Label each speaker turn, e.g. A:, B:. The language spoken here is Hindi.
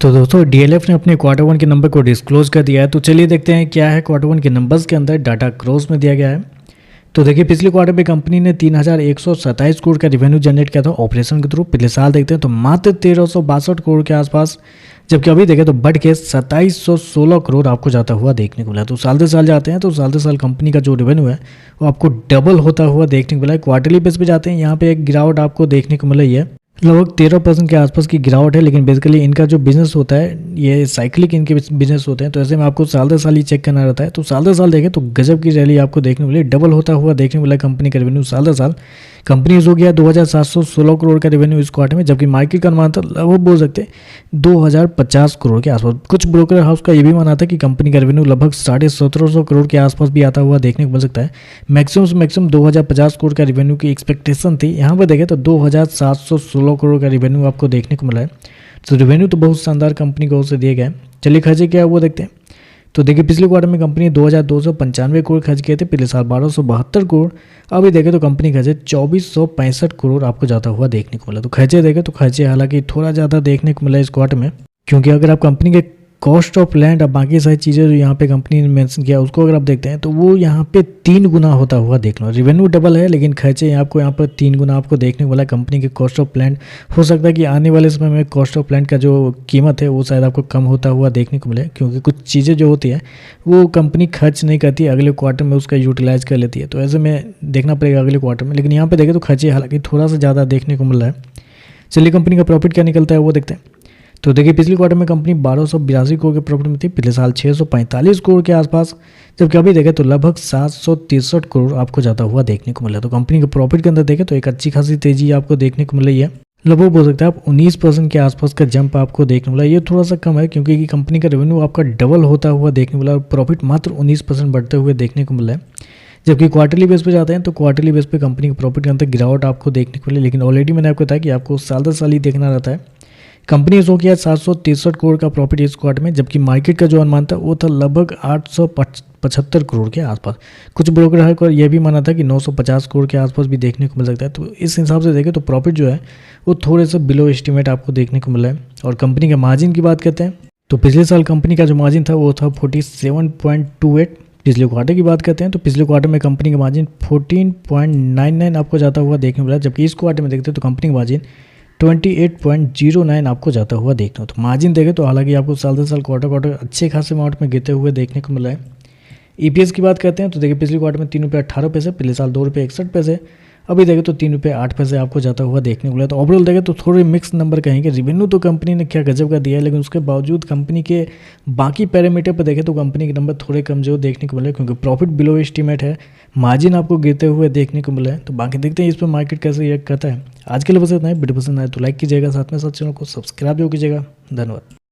A: तो दोस्तों डीएलएफ ने अपने क्वार्टर वन के नंबर को डिस्क्लोज कर दिया है। तो चलिए देखते हैं क्या है क्वार्टर वन के नंबर्स के अंदर डाटा क्रॉस में दिया गया है। तो देखिए पिछले क्वार्टर में कंपनी ने 3127 करोड़ का रेवेन्यू जनरेट किया था ऑपरेशन के थ्रू। पिछले साल देखते हैं तो मात्र 1362 करोड़ के आसपास, जबकि अभी देखें तो बढ़ के 2716 करोड़ आपको जाता हुआ देखने को मिला। तो साल दर साल जाते हैं तो साल दर साल कंपनी का जो रेवेन्यू है वो आपको डबल होता हुआ देखने को मिला है। क्वार्टरली बेस पे जाते हैं, यहाँ पे एक गिरावट आपको देखने को मिल रही है, लगभग 13% के आसपास की गिरावट है। लेकिन बेसिकली इनका जो बिजनेस होता है ये साइक्लिक इनके बिजनेस होते हैं, तो ऐसे में आपको साल दर साल ही चेक करना रहता है। तो साल दर साल देखें तो गजब की रैली आपको देखने को मिली, डबल होता हुआ देखने को मिला कंपनी का रेवेन्यू साल दर साल। कंपनी हो गया 2716 करोड़ का रेवेन्यू इस क्वार्टर में, जबकि मार्केट का अनुमान था लगभग बोल सकते हैं 2050 करोड़ के आसपास। कुछ ब्रोकर हाउस का ये भी माना था कि कंपनी का रेवेन्यू लगभग 1750 करोड़ के आसपास भी आता हुआ देखने को मिल सकता है। मैक्सिमम से मैक्सिमम 2050 करोड़ का रेवेन्यू की एक्सपेक्टेशन थी। यहाँ पर देखें तो 2716 करोड़ का रेवेन्यू आपको देखने को मिला है। तो रेवेन्यू तो बहुत शानदार कंपनी की ओर से दिए गए। चलिए खर्चे क्या है वो देखते हैं। तो देखिए पिछले क्वार्टर में कंपनी 2295 करोड़ खर्च किए थे, पिछले साल 1272 करोड़। अभी देखें तो कंपनी खर्चे 2465 करोड़ आपको जाता हुआ देखने को मिला। तो खर्चे देखें तो खर्चे हालांकि थोड़ा ज़्यादा देखने को मिला इस क्वार्टर में, क्योंकि अगर आप कंपनी के कॉस्ट ऑफ लैंड और बाकी सारी चीज़ें जो यहाँ पे कंपनी ने मेंशन किया उसको अगर आप देखते हैं तो वो यहाँ पे 3 गुना होता हुआ देख लो। रेवेन्यू डबल है लेकिन खर्चे आपको यहाँ पर 3 गुना आपको देखने को मिला कंपनी के कॉस्ट ऑफ लैंड। हो सकता है कि आने वाले समय में कॉस्ट ऑफ लैंड का जो कीमत है वो शायद आपको कम होता हुआ देखने को मिले, क्योंकि कुछ चीज़ें जो होती है वो कंपनी खर्च नहीं करती, अगले क्वार्टर में उसका यूटिलाइज कर लेती है। तो ऐसे में देखना पड़ेगा अगले क्वार्टर में। लेकिन यहाँ पर देखें तो खर्चे हालांकि थोड़ा सा ज़्यादा देखने को मिल रहा है। चलिए कंपनी का प्रॉफिट क्या निकलता है वो देखते हैं। तो देखिए पिछले क्वार्टर में कंपनी 1282 करोड़ के प्रॉफिट में थी, पिछले साल 645 करोड़ के आसपास, जबकि अभी देखें तो लगभग 763 करोड़ आपको जाता हुआ देखने को मिला। तो कंपनी के प्रॉफिट के अंदर देखें तो एक अच्छी खासी तेजी आपको देखने को मिल रही है। लगभग बोल सकते हैं आप 19% के आसपास का जंप आपको देखने को मिला। ये थोड़ा सा कम है क्योंकि कंपनी का रेवेन्यू आपका डबल होता हुआ देखने को मिला और प्रॉफिट मात्र 19% बढ़ते हुए देखने को मिला है। जबकि क्वार्टरली बेस पे जाते हैं तो क्वार्टरली बेस पे कंपनी के प्रॉफिट के अंदर गिरावट आपको देखने को मिली। लेकिन ऑलरेडी मैंने आपको बताया कि आपको साल दर साल ही देखना रहता है। कंपनी शो किया 763 करोड़ का प्रॉफिट इस क्वार्टर में, जबकि मार्केट का जो अनुमान था वो था लगभग 875 करोड़ के आसपास। कुछ ब्रोकर को यह भी माना था कि 950 करोड़ के आसपास भी देखने को मिल सकता है। तो इस हिसाब से देखें तो प्रॉफिट जो है वो थोड़े से बिलो एस्टिमेट आपको देखने को मिला है। और कंपनी के मार्जिन की बात करते हैं तो पिछले साल कंपनी का जो मार्जिन था वो था 47.28। पिछले क्वार्टर की बात करते हैं तो पिछले क्वार्टर में कंपनी का मार्जिन 14.99 आपको जाता हुआ देखने को मिला, जबकि इस क्वार्टर में देखते हैं तो कंपनी का मार्जिन 28.09 आपको जाता हुआ देखते हो। तो मार्जिन देखें तो हालांकि आपको साल दर साल क्वार्टर अच्छे खासे अमाउंट में गिरते हुए देखने को मिला है। ईपीएस की बात करते हैं तो देखिए पिछले क्वार्टर में 3 रुपये 18 पैसे, पिछले साल 2 रुपये 61 पैसे। अभी देखें तो 3 रुपये 8 पैसे आपको जाता हुआ देखने को मिला। तो ओवरऑल देखें तो थोड़े मिक्स नंबर कहेंगे। रेवेन्यू तो कंपनी ने क्या गजब का दिया है, लेकिन उसके बावजूद कंपनी के बाकी पैरामीटर पर देखें तो कंपनी के नंबर थोड़े कमजोर देखने को मिले, क्योंकि प्रॉफिट बिलो एस्टीमेट है, मार्जिन आपको गिरते हुए देखने को मिला है। तो बाकी देखते हैं इस पर मार्केट कैसे रिएक्ट करता है। आज के लिए बस इतना ही। वीडियो पसंद आए तो लाइक कीजिएगा, साथ में साथ चैनल को सब्सक्राइब जो कीजिएगा। धन्यवाद।